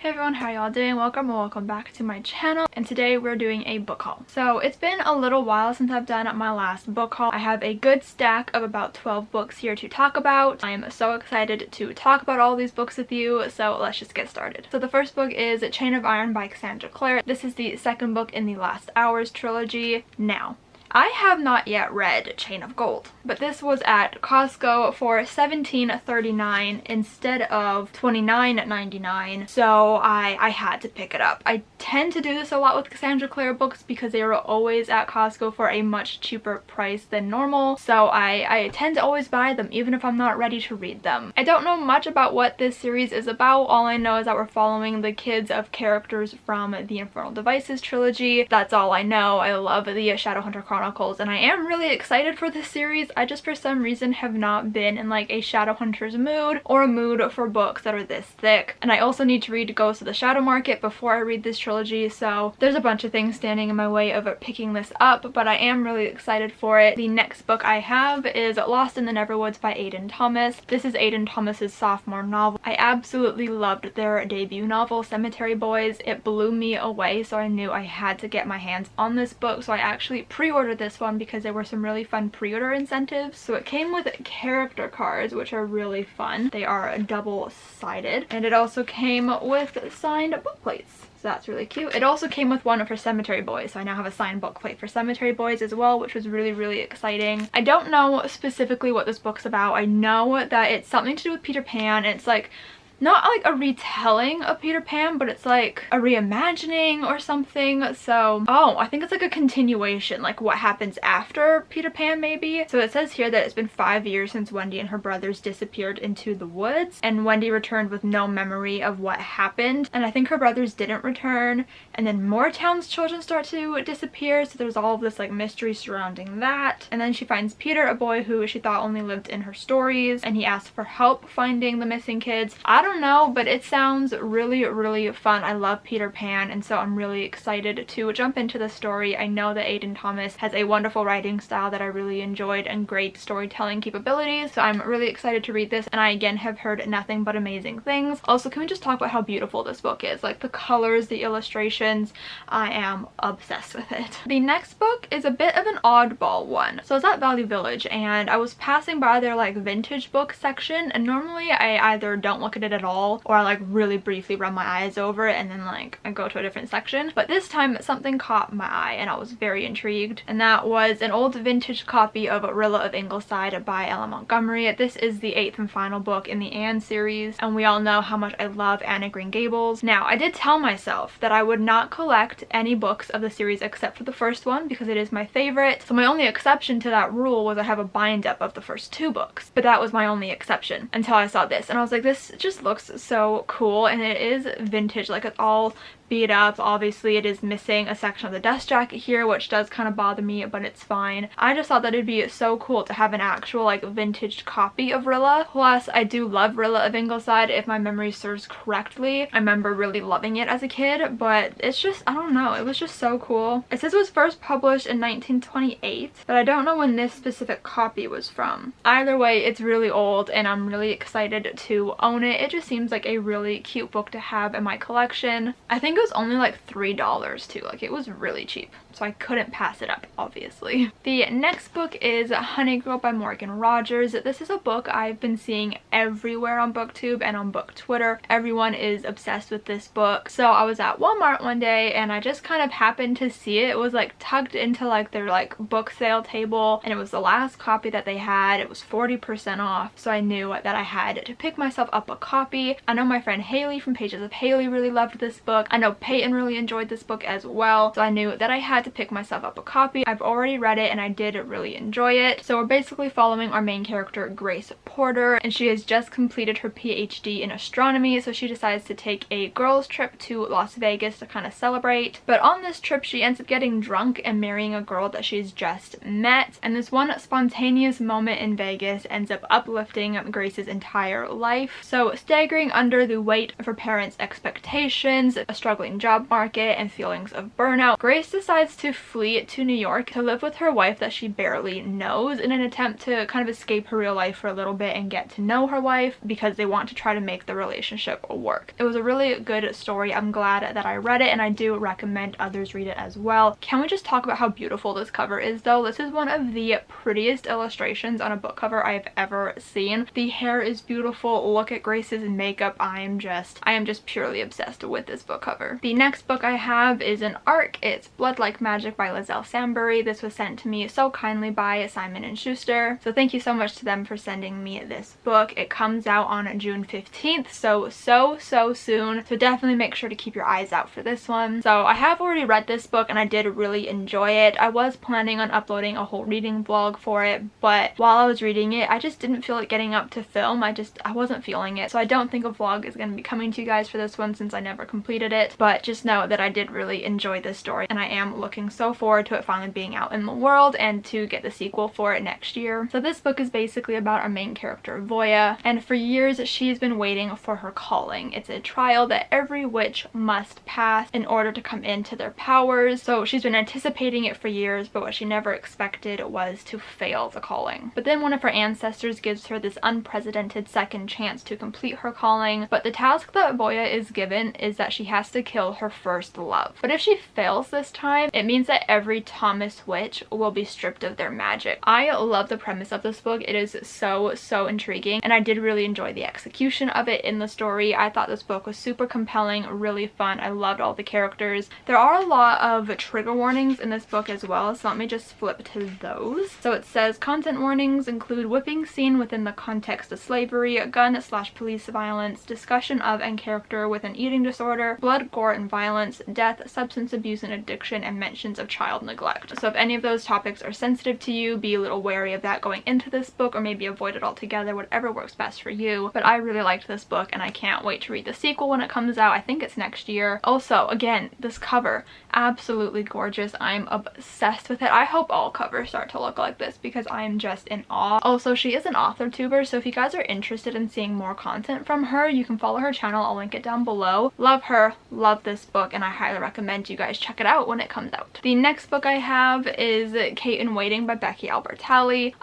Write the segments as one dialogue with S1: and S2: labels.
S1: Hey everyone, how y'all doing? Welcome back to my channel, and today we're doing a book haul. So it's been a little while since I've done my last book haul. I have a good stack of about 12 books here to talk about. I am so excited to talk about all these books with you, so let's just get started. So the first book is Chain of Iron by Cassandra Clare. This is the second book in the Last Hours trilogy. Now, I have not yet read Chain of Gold, but this was at Costco for $17.39 instead of $29.99, so I had to pick it up. I tend to do this a lot with Cassandra Clare books because they are always at Costco for a much cheaper price than normal, so I tend to always buy them even if I'm not ready to read them. I don't know much about what this series is about. All I know is that we're following the kids of characters from the Infernal Devices trilogy. That's all I know. I love the Shadowhunter Chronicles, and I am really excited for this series. I just for some reason have not been in like a Shadowhunters mood or a mood for books that are this thick. And I also need to read Ghost of the Shadow Market before I read this trilogy, so there's a bunch of things standing in my way of picking this up, but I am really excited for it. The next book I have is Lost in the Neverwoods by Aiden Thomas. This is Aiden Thomas's sophomore novel. I absolutely loved their debut novel, Cemetery Boys. It blew me away, so I knew I had to get my hands on this book, so I actually pre-ordered this one because there were some really fun pre-order incentives. So it came with character cards, which are really fun. They are double-sided, and it also came with signed book plates. So that's really cute. It also came with one for Cemetery Boys, so I now have a signed book plate for Cemetery Boys as well, which was really exciting. I don't know specifically what this book's about. I know that it's something to do with Peter Pan, and it's like not like a retelling of Peter Pan, but it's like a reimagining or something. So, oh, I think it's like a continuation, like what happens after Peter Pan maybe. So it says here that it's been 5 years since Wendy and her brothers disappeared into the woods, and Wendy returned with no memory of what happened. And I think her brothers didn't return, and then more townschildren start to disappear, so there's all of this like mystery surrounding that. And then she finds Peter, a boy who she thought only lived in her stories, and he asks for help finding the missing kids. I don't know, but it sounds really fun. I love Peter Pan, and so I'm really excited to jump into the story. I know that Aiden Thomas has a wonderful writing style that I really enjoyed and great storytelling capabilities, so I'm really excited to read this, and I again have heard nothing but amazing things. Also, can we just talk about how beautiful this book is? Like the colors, the illustrations, I am obsessed with it. The next book is a bit of an oddball one. So I was at Value Village, and I was passing by their like vintage book section, and normally I either don't look at it at all, or I like really briefly run my eyes over it and then like I go to a different section. But this time something caught my eye and I was very intrigued, and that was an old vintage copy of Urilla of Ingleside by Ella Montgomery. This is the 8th and final book in the Anne series, and we all know how much I love Anne of Green Gables. Now, I did tell myself that I would not collect any books of the series except for the first one because it is my favorite. So my only exception to that rule was I have a bind up of the first 2 books, but that was my only exception until I saw this, and I was like, this just looks so cool, and it is vintage. Like, it's all beat up. Obviously it is missing a section of the dust jacket here, which does kind of bother me, but it's fine. I just thought that it'd be so cool to have an actual like vintage copy of Rilla. Plus, I do love Urilla of Ingleside. If my memory serves correctly, I remember really loving it as a kid, but it's just, I don't know, it was just so cool. It says it was first published in 1928, but I don't know when this specific copy was from. Either way, it's really old, and I'm really excited to own it. It just seems like a really cute book to have in my collection. I think it was only like $3 too, like it was really cheap, so I couldn't pass it up, obviously. The next book is Honey Girl by Morgan Rogers. This is a book I've been seeing everywhere on booktube and on book Twitter. Everyone is obsessed with this book. So I was at Walmart one day and I just kind of happened to see it. It was like tucked into like their like book sale table, and it was the last copy that they had. It was 40% off, so I knew that I had to pick myself up a copy. I know my friend Haley from Pages of Haley really loved this book. I know Peyton really enjoyed this book as well, so I knew that I had to pick myself up a copy. I've already read it and I did really enjoy it. So we're basically following our main character, Grace Porter, and she has just completed her PhD in astronomy, so she decides to take a girls trip to Las Vegas to kind of celebrate. But on this trip she ends up getting drunk and marrying a girl that she's just met, and this one spontaneous moment in Vegas ends up uplifting Grace's entire life. So staggering under the weight of her parents' expectations, a struggle struggling job market and feelings of burnout, Grace decides to flee to New York to live with her wife that she barely knows in an attempt to kind of escape her real life for a little bit and get to know her wife because they want to try to make the relationship work. It was a really good story. I'm glad that I read it, and I do recommend others read it as well. Can we just talk about how beautiful this cover is though? This is one of the prettiest illustrations on a book cover I've ever seen. The hair is beautiful. Look at Grace's makeup. I am just purely obsessed with this book cover. The next book I have is an ARC. It's Blood Like Magic by Lizelle Sambury. This was sent to me so kindly by Simon & Schuster. So thank you so much to them for sending me this book. It comes out on June 15th, so soon. So definitely make sure to keep your eyes out for this one. So I have already read this book and I did really enjoy it. I was planning on uploading a whole reading vlog for it, but while I was reading it, I just didn't feel like getting up to film. I wasn't feeling it. So I don't think a vlog is going to be coming to you guys for this one since I never completed it. But just know that I did really enjoy this story and I am looking so forward to it finally being out in the world and to get the sequel for it next year. So this book is basically about our main character, Voya, and for years she's been waiting for her calling. It's a trial that every witch must pass in order to come into their powers. So she's been anticipating it for years, but what she never expected was to fail the calling. But then one of her ancestors gives her this unprecedented second chance to complete her calling, but the task that Voya is given is that she has to kill her first love. But if she fails this time, it means that every Thomas witch will be stripped of their magic. I love the premise of this book. It is so intriguing, and I did really enjoy the execution of it in the story. I thought this book was super compelling, really fun. I loved all the characters. There are a lot of trigger warnings in this book as well, so let me just flip to those. So it says content warnings include whipping scene within the context of slavery, gun/police violence, discussion of and character with an eating disorder, blood, gore, and violence, death, substance abuse and addiction, and mentions of child neglect. So if any of those topics are sensitive to you, be a little wary of that going into this book, or maybe avoid it altogether, whatever works best for you. But I really liked this book and I can't wait to read the sequel when it comes out. I think it's next year. Also, again, this cover, absolutely gorgeous. I'm obsessed with it. I hope all covers start to look like this because I am just in awe. Also, she is an author tuber, so if you guys are interested in seeing more content from her, you can follow her channel. I'll link it down below. Love her, love this book, and I highly recommend you guys check it out when it comes out. The next book I have is Kate in Waiting by Becky Albertalli.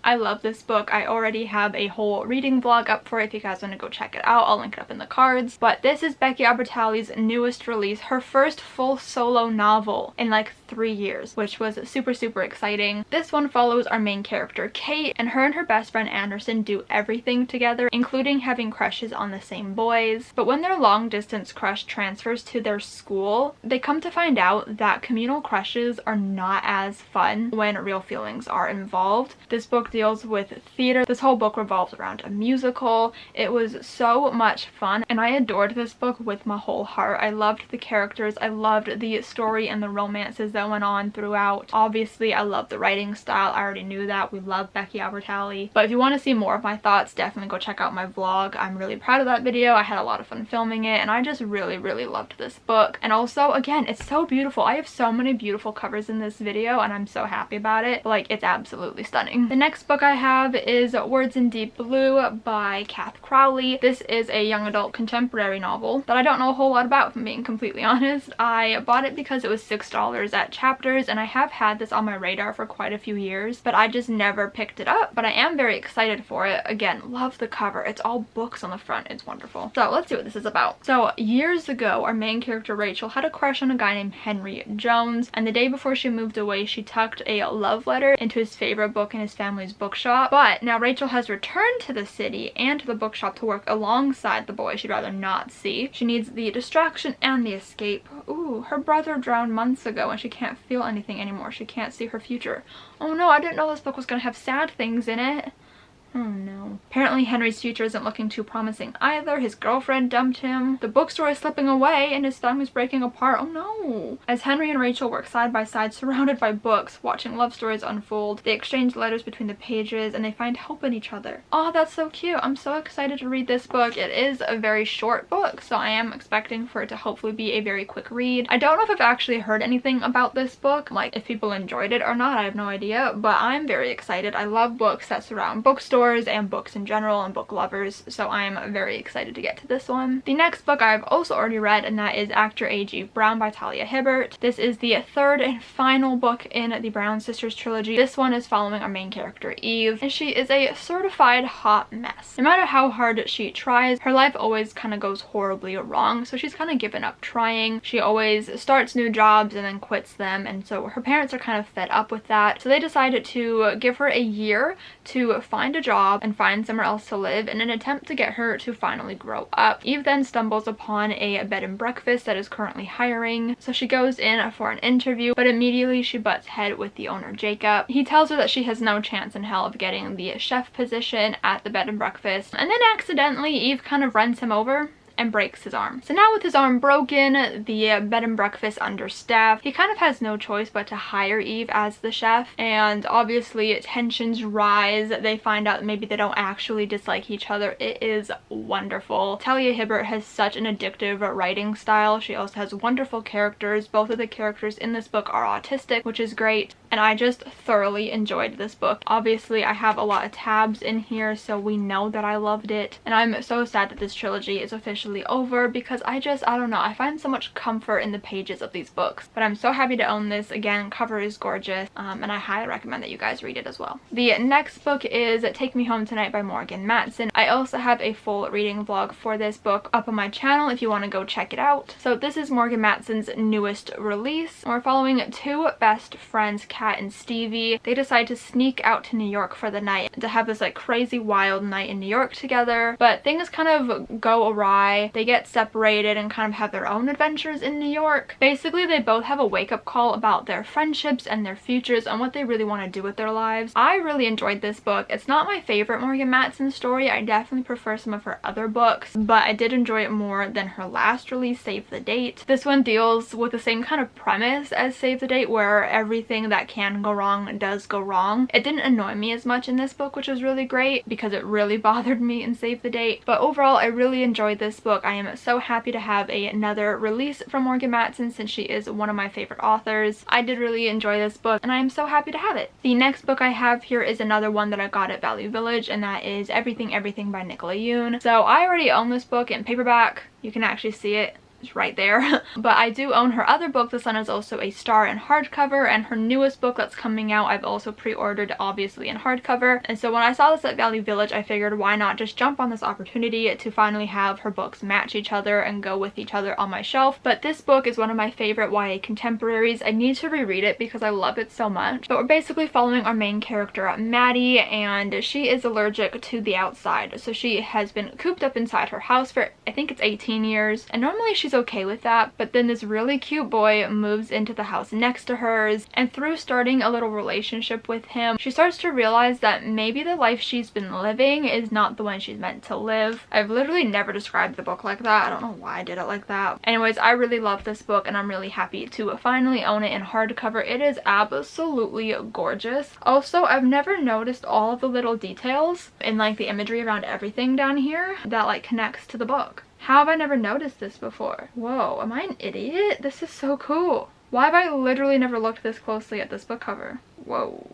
S1: I love this book. I already have a whole reading vlog up for it if you guys want to go check it out. I'll link it up in the cards. But this is Becky Albertalli's newest release, her first full solo novel in like 3 years, which was super exciting. This one follows our main character, Kate, and her best friend Anderson do everything together, including having crushes on the same boys. But when their long distance crush transfers to their school, they come to find out that communal crushes are not as fun when real feelings are involved. This book deals with theater. This whole book revolves around a musical. It was so much fun and I adored this book with my whole heart. I loved the characters. I loved the story and the romances that went on throughout. Obviously, I love the writing style. I already knew that. We love Becky Albertalli. But if you want to see more of my thoughts, definitely go check out my vlog. I'm really proud of that video. I had a lot of fun filming it and I just really loved this book. And also, again, it's so beautiful. I have so many beautiful covers in this video and I'm so happy about it. Like, it's absolutely stunning. The next book I have is Words in Deep Blue by Kath Crowley. This is a young adult contemporary novel that I don't know a whole lot about, if I'm being completely honest. I bought it because it was $6 at Chapters and I have had this on my radar for quite a few years, but I just never picked it up. But I am very excited for it. Again, love the cover. It's all books on the front. It's wonderful. So let's see what this is about. So years ago, our main character Rachel had a crush on a guy named Henry Jones, and the day before she moved away, she tucked a love letter into his favorite book in his family's bookshop. But now Rachel has returned to the city and to the bookshop to work alongside the boy she'd rather not see. She needs the distraction and the escape. Ooh, her brother drowned months ago and she can't feel anything anymore. She can't see her future. Oh no, I didn't know this book was gonna have sad things in it. Oh no. Apparently Henry's future isn't looking too promising either. His girlfriend dumped him. The bookstore is slipping away and his family's breaking apart. Oh no. As Henry and Rachel work side by side surrounded by books, watching love stories unfold, they exchange letters between the pages and they find hope in each other. Oh, that's so cute. I'm so excited to read this book. It is a very short book, so I am expecting for it to hopefully be a very quick read. I don't know if I've actually heard anything about this book, like if people enjoyed it or not. I have no idea, but I'm very excited. I love books that surround bookstores bookstores and books in general and book lovers, so I am very excited to get to this one. The next book I've also already read, and that is Actor A.G. Brown by Talia Hibbert. This is the third and final book in the Brown Sisters trilogy. This one is following our main character Eve, and she is a certified hot mess. No matter how hard she tries, her life always kind of goes horribly wrong, so she's kind of given up trying. She always starts new jobs and then quits them, and so her parents are kind of fed up with that, so they decided to give her a year to find a job and find somewhere else to live in an attempt to get her to finally grow up. Eve then stumbles upon a bed and breakfast that is currently hiring, so she goes in for an interview, but immediately she butts head with the owner Jacob. He tells her that she has no chance in hell of getting the chef position at the bed and breakfast, and then accidentally Eve kind of runs him over and breaks his arm. So now with his arm broken, the bed and breakfast understaffed, he kind of has no choice but to hire Eve as the chef, and obviously tensions rise. They find out that maybe they don't actually dislike each other. It is wonderful. Talia Hibbert has such an addictive writing style. She also has wonderful characters. Both of the characters in this book are autistic, which is great, and I just thoroughly enjoyed this book. Obviously I have a lot of tabs in here, so we know that I loved it, and I'm so sad that this trilogy is officially over because I don't know, I find so much comfort in the pages of these books. But I'm so happy to own this. Again, cover is gorgeous, and I highly recommend that you guys read it as well. The next book is Take Me Home Tonight by Morgan Matson. I also have a full reading vlog for this book up on my channel if you want to go check it out. So this is Morgan Matson's newest release. We're following two best friends, Kat and Stevie. They decide to sneak out to New York for the night to have this like crazy wild night in New York together, but things kind of go awry. They get separated and kind of have their own adventures in New York. Basically, they both have a wake-up call about their friendships and their futures and what they really want to do with their lives. I really enjoyed this book. It's not my favorite Morgan Matson story. I definitely prefer some of her other books, but I did enjoy it more than her last release, Save the Date. This one deals with the same kind of premise as Save the Date, where everything that can go wrong does go wrong. It didn't annoy me as much in this book, which was really great because it really bothered me in Save the Date. But overall, I really enjoyed this book. I am so happy to have another release from Morgan Matson since she is one of my favorite authors. I did really enjoy this book and I am so happy to have it. The next book I have here is another one that I got at Value Village, and that is Everything Everything by Nicola Yoon. So I already own this book in paperback. You can actually see it. It's right there. But I do own her other book. This one is also a star in hardcover, and her newest book that's coming out I've also pre-ordered, obviously in hardcover. And so when I saw this at Value Village, I figured why not just jump on this opportunity to finally have her books match each other and go with each other on my shelf. But this book is one of my favorite YA contemporaries. I need to reread it because I love it so much. But we're basically following our main character, Maddie, and she is allergic to the outside. So she has been cooped up inside her house for, I think it's 18 years, and normally she's okay with that, but then this really cute boy moves into the house next to hers, and through starting a little relationship with him, she starts to realize that maybe the life she's been living is not the one she's meant to live. I've literally never described the book like that. I don't know why I did it like that. Anyways, I really love this book and I'm really happy to finally own it in hardcover. It is absolutely gorgeous. Also, I've never noticed all of the little details in like the imagery around everything down here that like connects to the book. How have I never noticed this before? Whoa, am I an idiot? This is so cool. Why have I literally never looked this closely at this book cover? Whoa.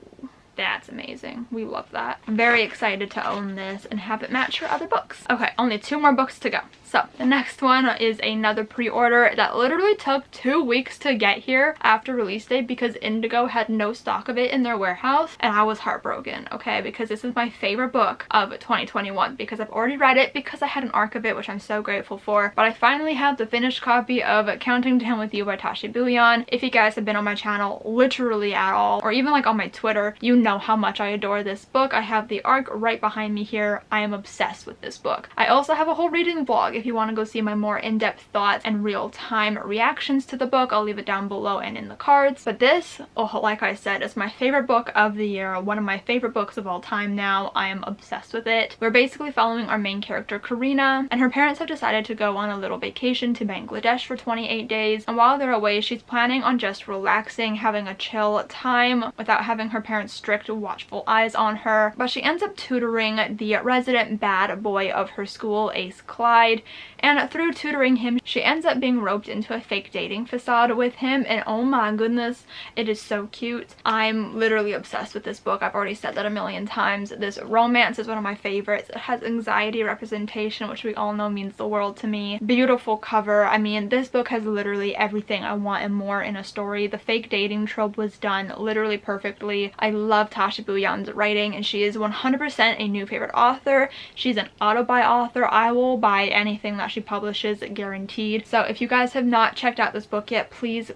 S1: That's amazing. We love that. I'm very excited to own this and have it match her other books. Okay, only 2 more books to go. So the next one is another pre-order that literally took 2 weeks to get here after release date because Indigo had no stock of it in their warehouse, and I was heartbroken, okay, because this is my favorite book of 2021 because I've already read it because I had an arc of it, which I'm so grateful for. But I finally have the finished copy of Counting Down With You by Tashi Bouillon. If you guys have been on my channel literally at all, or even like on my Twitter, you know how much I adore this book. I have the arc right behind me here. I am obsessed with this book. I also have a whole reading vlog if you want to go see my more in-depth thoughts and real-time reactions to the book. I'll leave it down below and in the cards. But this, oh, like I said, is my favorite book of the year, one of my favorite books of all time now. I am obsessed with it. We're basically following our main character, Karina, and her parents have decided to go on a little vacation to Bangladesh for 28 days. And while they're away, she's planning on just relaxing, having a chill time without having her parents' strict, watchful eyes on her. But she ends up tutoring the resident bad boy of her school, Ace Clyde. and through tutoring him, she ends up being roped into a fake dating facade with him, and oh my goodness, it is so cute. I'm literally obsessed with this book. I've already said that a million times. This romance is one of my favorites. It has anxiety representation, which we all know means the world to me. Beautiful cover. I mean, this book has literally everything I want and more in a story. The fake dating trope was done literally perfectly. I love Tasha Bouillon's writing, and she is 100% a new favorite author. She's an auto-buy author. I will buy anything that she publishes, guaranteed. So if you guys have not checked out this book yet, please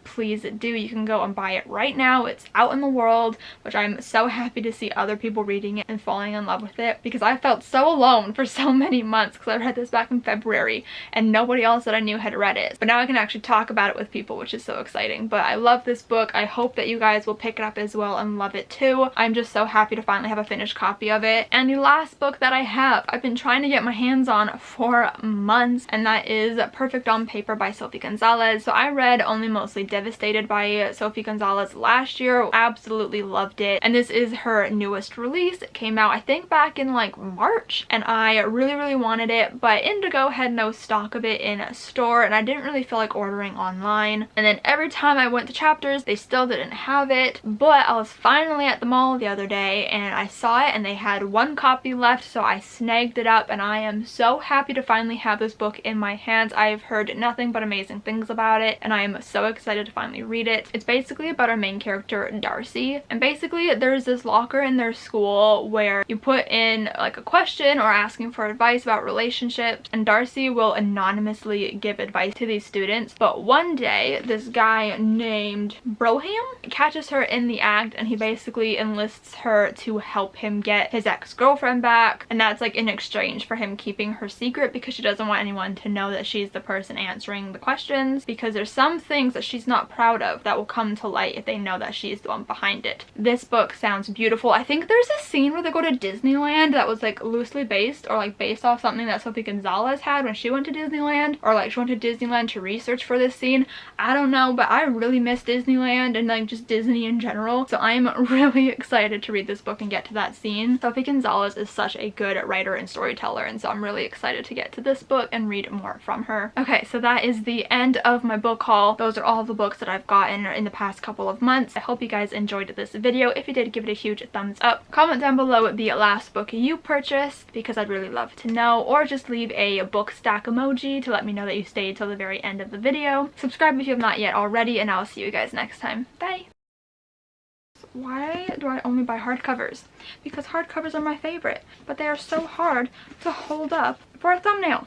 S1: do. You can go and buy it right now. It's out in the world, which I'm so happy to see other people reading it and falling in love with it, because I felt so alone for so many months because I read this back in February and nobody else that I knew had read it. But now I can actually talk about it with people, which is so exciting. But I love this book. I hope that you guys will pick it up as well and love it too. I'm just so happy to finally have a finished copy of it. And the last book that I have, I've been trying to get my hands on for months, and that is Perfect on Paper by Sophie Gonzalez. So I read Only Mostly Devastated by Sophie Gonzalez last year. Absolutely loved it. And this is her newest release. It came out I think back in like March, and I really wanted it, but Indigo had no stock of it in a store, and I didn't really feel like ordering online. And then every time I went to Chapters, they still didn't have it. But I was finally at the mall the other day and I saw it, and they had one copy left, so I snagged it up, and I am so happy to finally have this book in my hands. I've heard nothing but amazing things about it, and I am so excited to finally read it. It's basically about our main character, Darcy, and basically there's this locker in their school where you put in like a question or asking for advice about relationships, and Darcy will anonymously give advice to these students. But one day this guy named Broham catches her in the act, and he basically enlists her to help him get his ex-girlfriend back, and that's like in exchange for him keeping her secret, because she doesn't want anyone to know that she's the person answering the questions, because there's some things that she's not proud of that will come to light if they know that she's the one behind it. This book sounds beautiful. I think there's a scene where they go to Disneyland that was like loosely based, or like based off something that Sophie Gonzalez had when she went to Disneyland, or like she went to Disneyland to research for this scene. I don't know, but I really miss Disneyland and like just Disney in general, so I'm really excited to read this book and get to that scene. Sophie Gonzalez is such a good writer and storyteller, and so I'm really excited to get to this book and read more from her. Okay, so that is the end of my book haul. Those are all the books that I've gotten in the past couple of months. I hope you guys enjoyed this video. If you did, give it a huge thumbs up. Comment down below the last book you purchased, because I'd really love to know, or just leave a book stack emoji to let me know that you stayed till the very end of the video. Subscribe if you have not yet already, and I'll see you guys next time. Bye! Why do I only buy hardcovers? Because hardcovers are my favorite, but they are so hard to hold up for a thumbnail.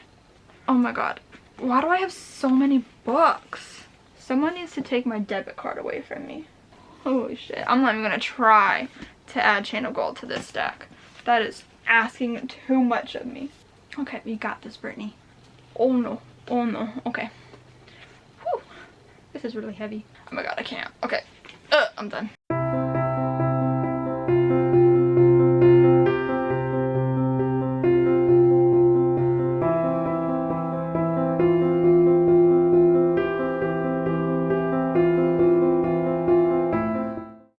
S1: Oh my god. Why do I have so many books? Someone needs to take my debit card away from me. Holy shit. I'm not even gonna try to add chain of gold to this stack. That is asking too much of me. Okay, we got this, Brittany. Oh no. Oh no. Okay. Whew. This is really heavy. Oh my god, I can't. Okay. I'm done.